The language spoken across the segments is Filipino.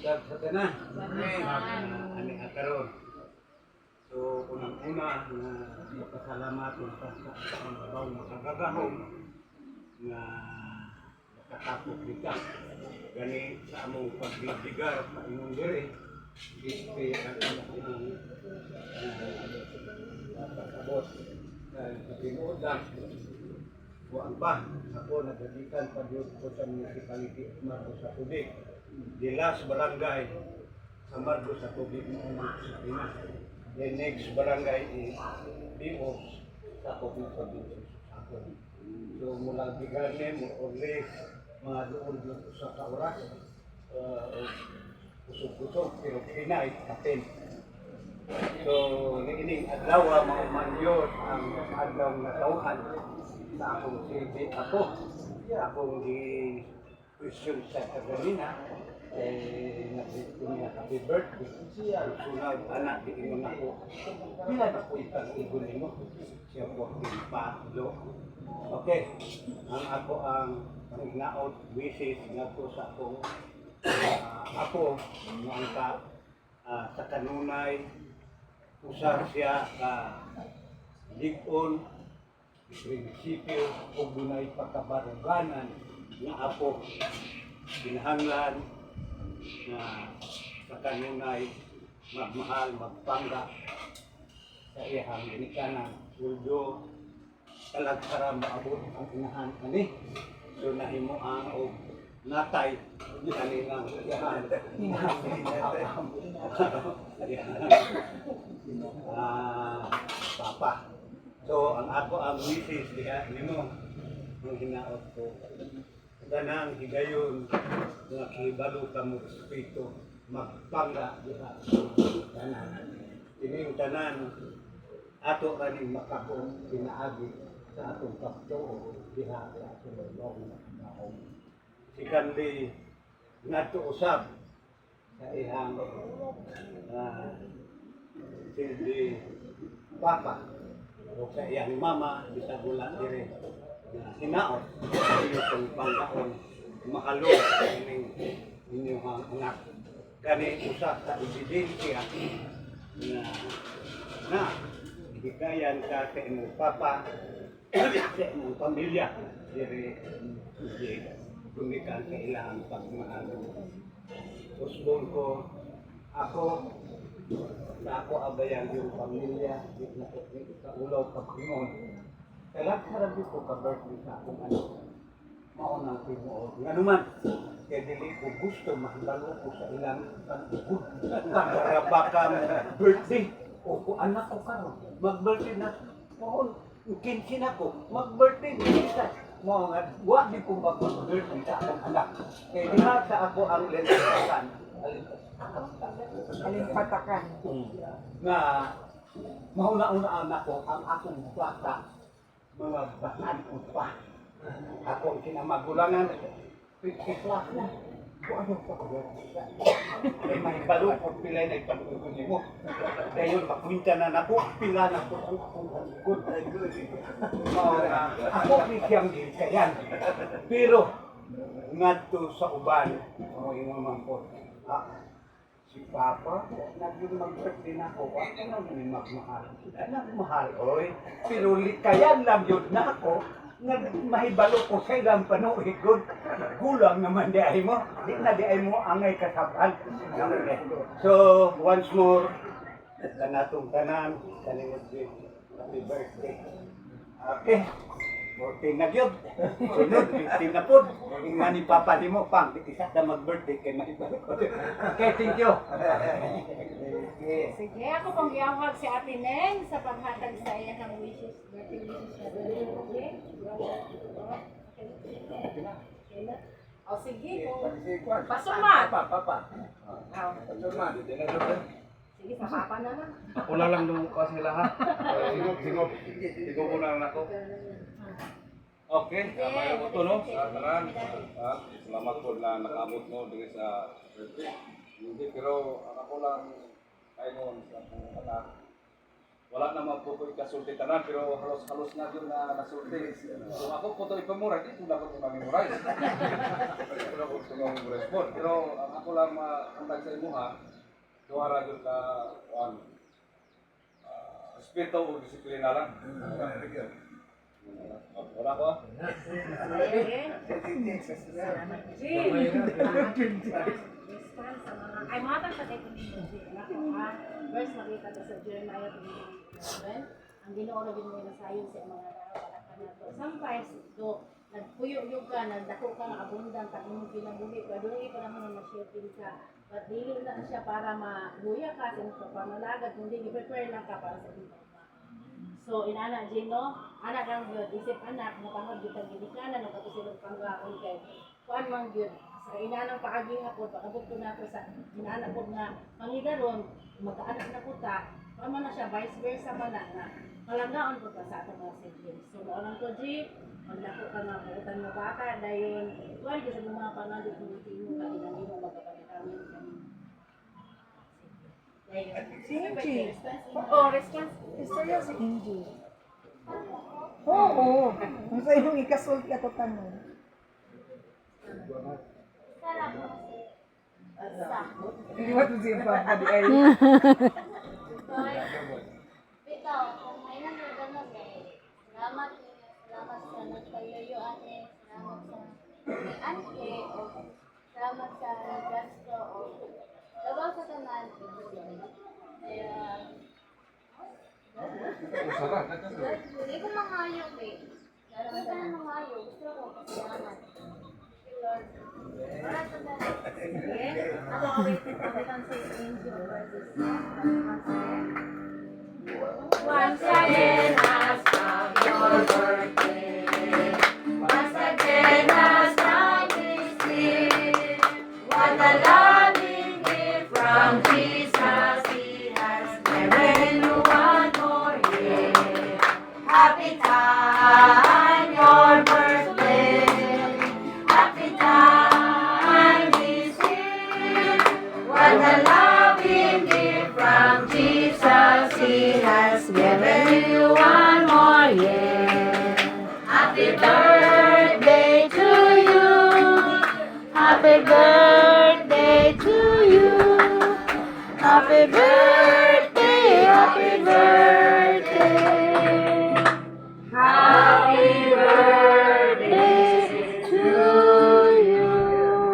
Buntag sa tanan. Ani karon. So unang-una na magpasalamat sa trabaho ng kagagahom na nakatapos kita. Gani sa among pagbibigar sa imong diri. Este ang pagkabot sa tinuodan. Buwan pa, ako nagadikan pa dito ko sa municipality of Marcos sa tubig. The last barangay sa Marcos sa tubig mo sa Pinas. The next barangay is Dimos sa tubig sa Dimos. So mula bigarne mo orles mga doon dito sa kauras. Kusog-kusog pero Pinay kapin. So niining adlaw mga manyon ang adlaw na tawhan sa akong silbi akong di-question sa kaganina nag-question niya happy birthday sunod anak di ingon ako bila na po ipag-igon nimo siya po pinpalo okay ang ako ang panginaot wishes nga po sa akong ako noong sa kanunay usar siya ka ligon prinsipyo o dunay pagkabaruganan nga ako kinahanglan na sa kanunay magmahal, magpangga sa iyang ginikanan uldo talagsara maabot ang inahan ani so nahimo ang og natay kanilang iyahan papa. So, ang ako ang wishes diha nimo ang hinaot ko. Ganang higayon nga kihibalo ka mo espiritu magpangga diha. Tanan. Ining tanan ato kaning makabong pinaagi sa atong pagtuo diha sa atong long naong. Sikandi ngadto usab sa ihang silbi papa o sa iyang mama, bisa gula dire na hinaot yung pangkaon mahalo inyong anak gani usa sa ebidensya na higayan ka sa imong papa sa imong pamilya dire kundi ka sa ilang pagmahalo usbon ko ako na ako abayan yung pamilya, sa ulaw pag-ingon. Kailan sarap ko ka-birthday sa akong anak. Maunang pinuod. Nga naman, kaya dili ko gusto mahibalo ko sa ilang pag-ikod. Para baka birthday. O kung anak ko karon mag-birthday na. Maun, kinsin ako, mag-birthday. Mga nga, huwag di ko mag-birthday sa akong anak. Kaya diha sa ako ang lentasan. Alimpatakan nga mauna-una anak ko ang akong bata mga bataan ko pa akong kinamagulangan pikiklas na ano pa ko may balukot pila na ipagkukunin mo dayon makwinta na nako pila na ko ang akong good ako ni siyang kayan pero ngadto sa uban o ingon man po si Papa, naging mag-birthday na ako, ako naging magmahal. Nagmahal, oy. Pero likayan lang yun na ako, mahibalo ko sa ilang panuhigod. Kulang naman di ay mo. Di na di ay mo angay kasabal. So, once more, kanatong tanan, kanimod din. Happy birthday. Okay. 14 na gyud. Sunod, 15 na po. Nga ni Papa di mo, pang, isa na mag-birthday kay maibalik ko. Okay, thank you. Sige, ako pang giyawag si Ate Neng sa paghatag sa iya ng wishes, birthday wishes na okay? O sige, pasumat. Papa. Pasumat. Sige, sa Papa na lang. Ako na lang nung kasi lahat. Singop. Singop ko na lang ako. Okay, may ito no? Tanan. Salamat po na nakaabot mo dito sa birthday. Hindi, pero ako lang kayo sa akong anak. wala naman po ko ikasulti tanan, pero halos-halos na yun na nasulti. Kung ako po ito ipamura, di ko na ko ito na-memorize. Di ko na ko ito na-memorize po. Pero ang ako lang maantag sa imo ha, duwara yun ka, espiritu o disiplina lang. Wala ko ah. Ay, mga sa verse nakita ko sa Jeremiah 27, ang Ginoo na binuhay na sayo sa mga nakapalakan nato. Sometimes, nagpuyo-yug ka, nagdako ka, abundant, ang imong pinabuli, pero doon pa naman na ma-shaping ka. But dili na siya para maluya ka sa imong pamalagad, kundi i-prepare lang ka para sa imong. So, inana, Gino, anak ang good, isip anak, mapangod yun ang ginikanan, nagkatusilog panggaon kay kuan man yun. Sa inanang paaging ako, pakabot ko na ito sa inana ko na mangigaron, magkaanak na ko ta, tama na siya, vice versa man na malanggaon ko pa sa atong mga siblings. So, maalang ko, G, magdako ka nga, pugutan mo bata, dayon, kuan ko sa mga pangalit mo, tingin ka, inangin mo, magkapagkakamin kami. Oh, response. Istorya si Inji. Oo. Kung sa iyong ikasulti ako tanong. Hindi mo ito siya pa. Adi ay. Bitaw, kung may nagaganon eh, salamat sa nagpayuyuan eh, salamat sa ante o salamat sa gasto o labaw sa tanan. Hindi ko mangayo eh. Lalo ko na mangayo, gusto ko pasalamat. Lord, wala sa tanan. Ako awaited ang sa angel verses. Once again has come your birthday. Once again has come this year. What a loving gift from Jesus. He has given you one more year. Happy time, your birthday. Happy time this year. What a loving gift from Jesus. He has given you one more year. Happy birthday to you. Happy birthday to you. Happy birthday, happy birthday. Happy birthday to you.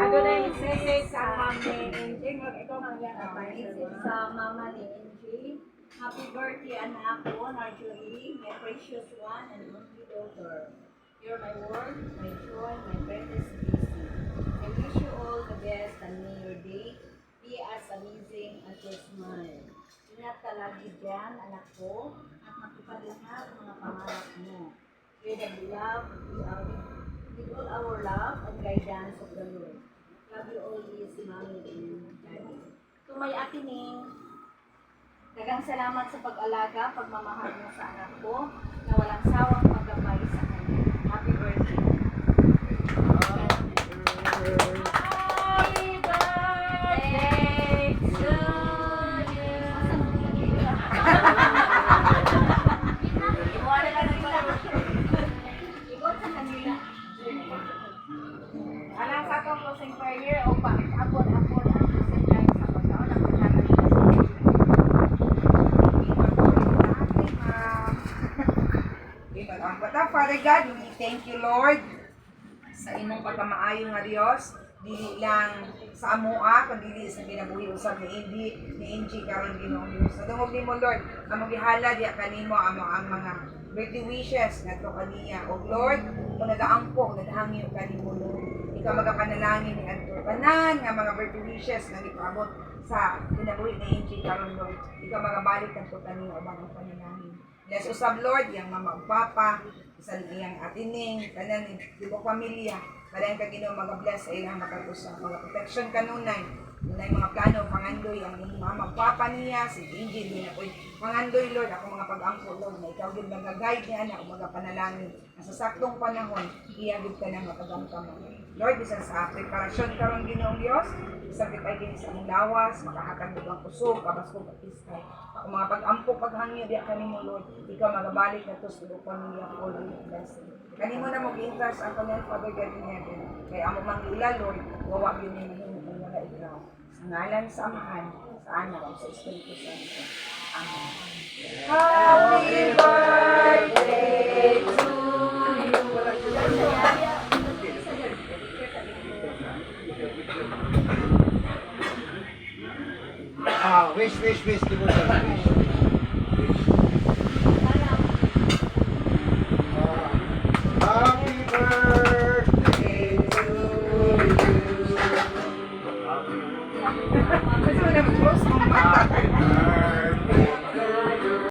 Ako na yung sisig sa mami. Ikaw ang yan. Isip sa mama ni Angie. Happy birthday, anak ko, Marjorie, my precious one and only daughter. You're my world, my joy, my greatest blessing. I wish you all the best and may your day be as amazing as your smile. Ingat ka lagi dyan, anak ko, at matupad lahat ng mga pangarap mo. With the love, with all our love and guidance of the Lord. Love you always, Mommy and Daddy. To my atining, dagang salamat sa pag-alaga, pagmamahal mo sa anak ko, na walang sawang magabay sa kanya. Happy birthday! Happy birthday to you! Iwala ka na pala. Ikot sa kanila. Alang sa itong closing prayer o pag-apod ang closing time sa pagkaon ang pagkakalipas. Father God, we thank you, Lord, sa imong pagkamaayo nga Dios, dili lang sa amoa, kundi sa ginabuhi usab ni Angie karon Ginoo Dios. Sa dungog nimo Lord, among gihala diya kanimo amo ang mga birthday wishes ngadto kaniya. O Lord, kung nagaangko, naghangyo kanimo Lord. Ikaw magapanalangin ni adto tanan nga mga birthday wishes nga gipaabot sa ginabuhi ni Angie karon Lord. Ikaw magabalik kadto kanimo ubang ang panalangin. Bless usab Lord, yang mama ug papa, sa iyang atining, kanan ibang pamilya, kadayon ka Ginoo mag-bless sa ilang matag-usa. Mga protection kanunay, Muna yung mga plano, pangandoy, ang mama, papa niya, si Angel, din ako. Pangandoy, Lord, ako mga pag-angko, Lord, na ikaw din nag-guide niya, na ako mga panalangin. Sa saktong panahon, iyagid ka na makagamkaman. Lord, bisan sa preparasyon karong Ginoong Diyos, isabit ay din sa among lawas, makahatag mo ang kusog, kabasko kapiskay. Ako mga pag-ampo, paghangyo, di kanimo, Lord, ikaw magabalik na to sa pamilya ko, Lord, blessing. Kanimo na mag-interest ang kanil, Father God in heaven. Kaya amo manghila, Lord, gawa yun yung mahimong kung wala ikaw. Sa ngalan sa Amahan, sa Anak, sa Espiritu Santo. Amen. Happy birthday to Wish, wish, wish. Di mo wish. Wish.